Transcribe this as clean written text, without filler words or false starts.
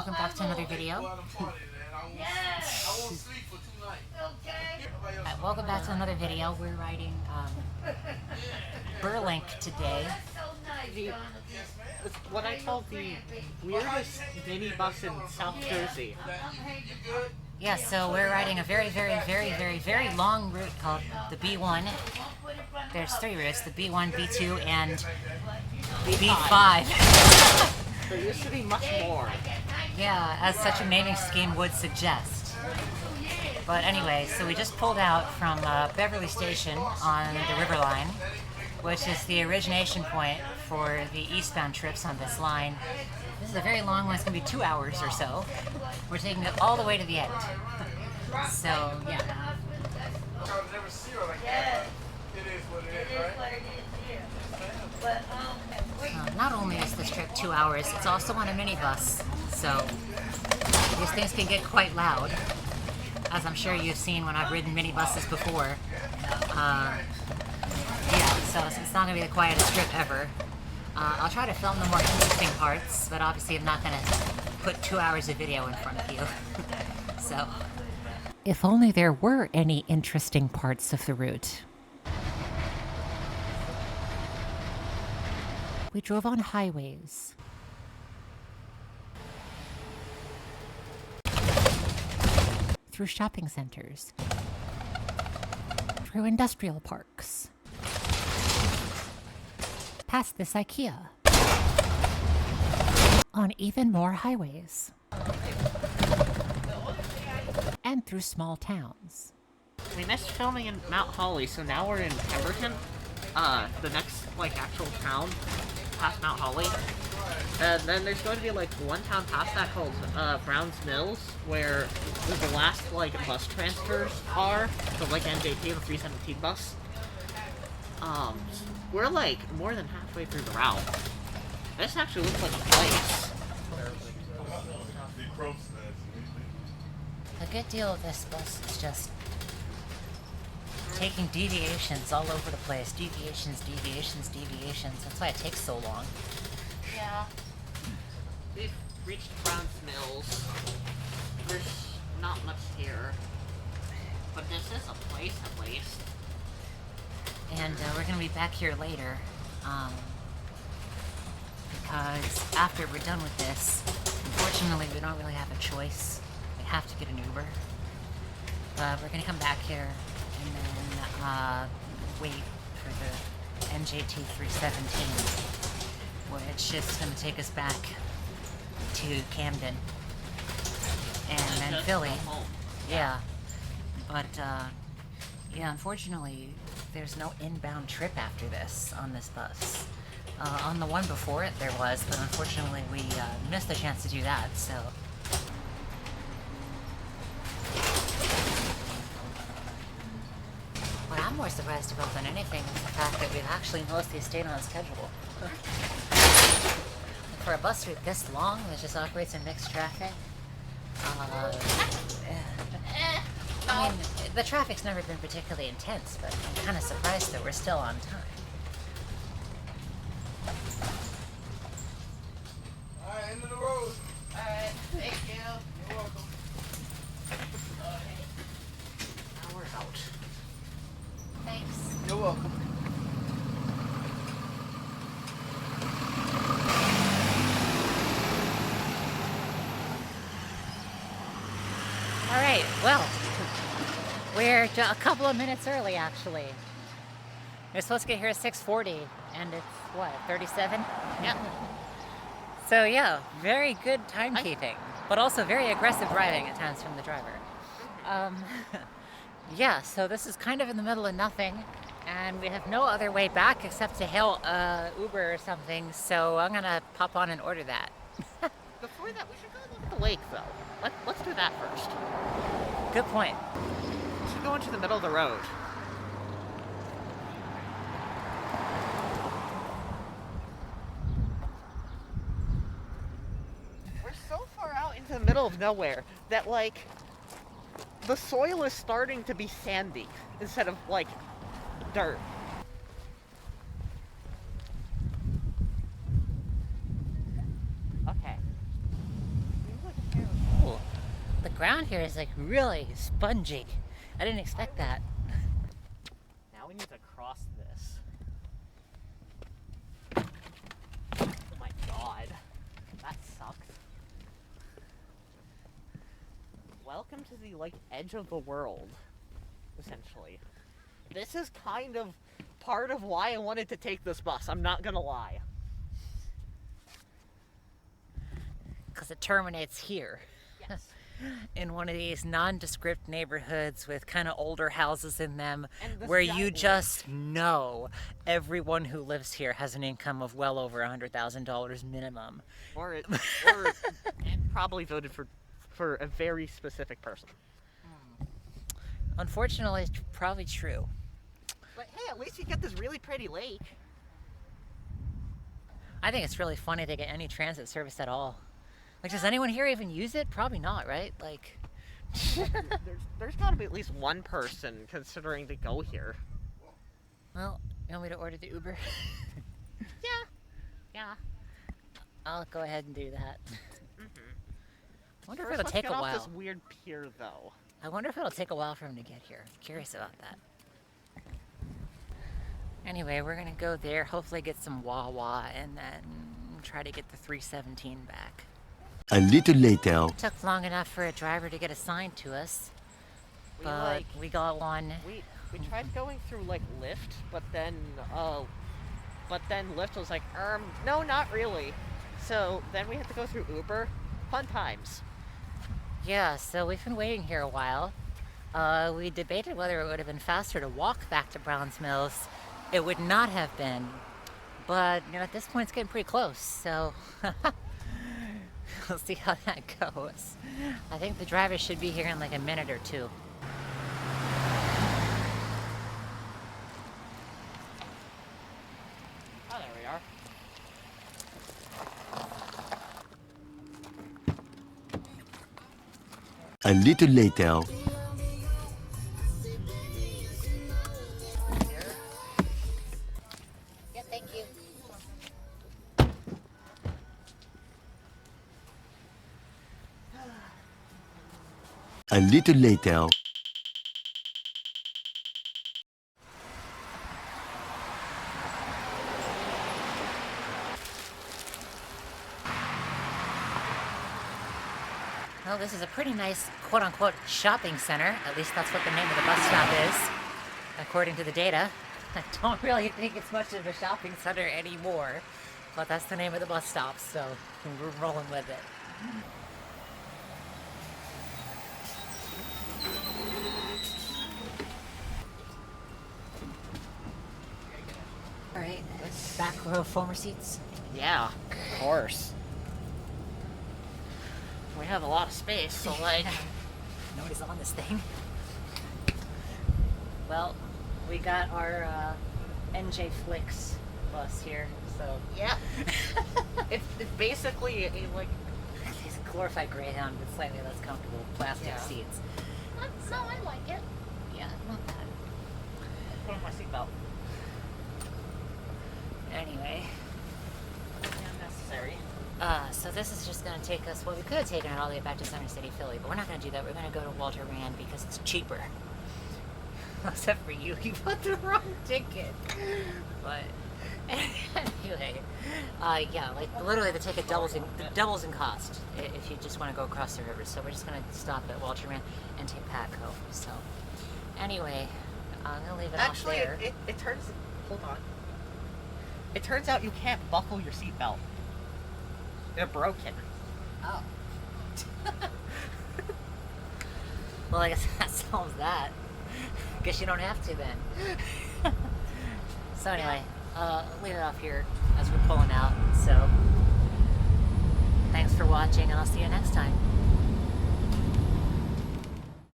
welcome back to another video. Welcome back to another video. We're riding BurLink today. It's what I call the weirdest minibus in South Jersey. Yeah, so we're riding a very long route called the B1. There's 3 routes, the B1, B2, and B5. There used to be much more. Yeah, as such a naming scheme would suggest. But anyway, so we just pulled out from Beverly Station on the River Line, which is the origination point for the eastbound trips on this line. This is a very long one, it's going to be 2 hours or so. We're taking it all the way to the end. So, yeah. Not only is this trip 2 hours, it's also on a minibus, so these things can get quite loud, as I'm sure you've seen when I've ridden minibuses before. Yeah, so it's not going to be the quietest trip ever. I'll try to film the more interesting parts, but obviously I'm not going to put 2 hours of video in front of you. So, if only there were any interesting parts of the route. We drove on highways, through shopping centers, through industrial parks, past this IKEA, on even more highways, and through small towns. We missed filming in Mount Holly, so now we're in Pemberton, the next, actual town past Mount Holly. And then there's going to be, one town past that called, Browns Mills, where the last, bus transfers are, so, NJT, the 317 bus. We're, more than halfway through the route. This actually looks like a place. A good deal of this bus is just taking deviations all over the place. Deviations. That's why it takes so long. Yeah. We've reached Browns Mills. There's not much here. But this is a place, at least. And we're going to be back here later. Because after we're done with this, unfortunately we don't really have a choice. We have to get an Uber. We're going to come back here and then wait for the NJT 317, which is going to take us back to Camden and then Philly. Yeah. But, yeah, unfortunately, there's no inbound trip after this on this bus. On the one before it there was, but unfortunately we missed the chance to do that, so. What I'm more surprised about than anything is the fact that we've actually mostly stayed on schedule. For a bus route this long that just operates in mixed traffic, I mean, the traffic's never been particularly intense, but I'm kind of surprised that we're still on time. Alright, end of the road. Alright, thank you. You're welcome. Now we're out. Thanks. You're welcome. Alright, well, we're a couple of minutes early, actually. We're supposed to get here at 6:40, and it's, what, 37? Yeah. So, yeah, very good timekeeping, but also very aggressive driving at times from the driver. Yeah, so this is kind of in the middle of nothing, and we have no other way back except to hail Uber or something, so I'm gonna pop on and order that. Before that, we should go look at the lake, though. Let's do that first. Good point. We should go into the middle of the road. We're so far out into the middle of nowhere that, the soil is starting to be sandy instead of, dirt. Okay. Seems like ground here is like really spongy. I didn't expect that. Now we need to cross this. Oh my god. That sucks. Welcome to the, like, edge of the world, essentially. This is kind of part of why I wanted to take this bus, I'm not gonna lie. Because it terminates here. Yes. In one of these nondescript neighborhoods with kind of older houses in them, And this where you giant just know everyone who lives here has an income of well over $100,000 minimum. And probably voted for a very specific person. Unfortunately, it's probably true. But hey, at least you get this really pretty lake. I think it's really funny they get any transit service at all. Like, does anyone here even use it? Probably not, right? Like, there's got to be at least one person considering to go here. well, you want me to order the Uber? Yeah. I'll go ahead and do that. I wonder if First, it'll let's take get a off while. this weird pier, though. I wonder if it'll take a while for him to get here. I'm curious about that. Anyway, we're gonna go there, hopefully get some Wawa, and then try to get the 317 back. A little later. Took long enough for a driver to get assigned to us, but we got one. We tried going through like Lyft, but then Lyft was like, no, not really. So then we had to go through Uber. Fun times. Yeah, so we've been waiting here a while. We debated whether it would have been faster to walk back to Browns Mills. It would not have been, but you know, at this point it's getting pretty close, so we'll see how that goes. I think the driver should be here in like a minute or two. Oh, there we are. A little later. Yeah, thank you. A little later. Well, this is a pretty nice quote-unquote shopping center. At least that's what the name of the bus stop is, according to the data. I don't really think it's much of a shopping center anymore, but that's the name of the bus stop, so we're rolling with it. All right, back row former seats. Yeah, of course. We have a lot of space, so like... Nobody's on this thing. Well, we got our NJ Flix bus here, so... Yeah. it's basically a, like... It's a glorified Greyhound with slightly less comfortable plastic seats. No, I like it. Yeah, not bad. Put on my seatbelt. Anyway, Unnecessary. so this is just going to take us, well, we could have taken it all the way back to Center City, Philly, but we're not going to do that. We're going to go to Walter Rand because it's cheaper. Except for you, you bought the wrong ticket. But anyway, yeah, like literally the ticket doubles in cost if you just want to go across the river. So we're just going to stop at Walter Rand and take Patco. So anyway, I'm going to leave it off there. Actually, it turns... Hold on. It turns out you can't buckle your seatbelt. They're broken. Oh. Well, I guess that solves that. Guess you don't have to then. So anyway, leave it off here as we're pulling out. So thanks for watching, and I'll see you next time.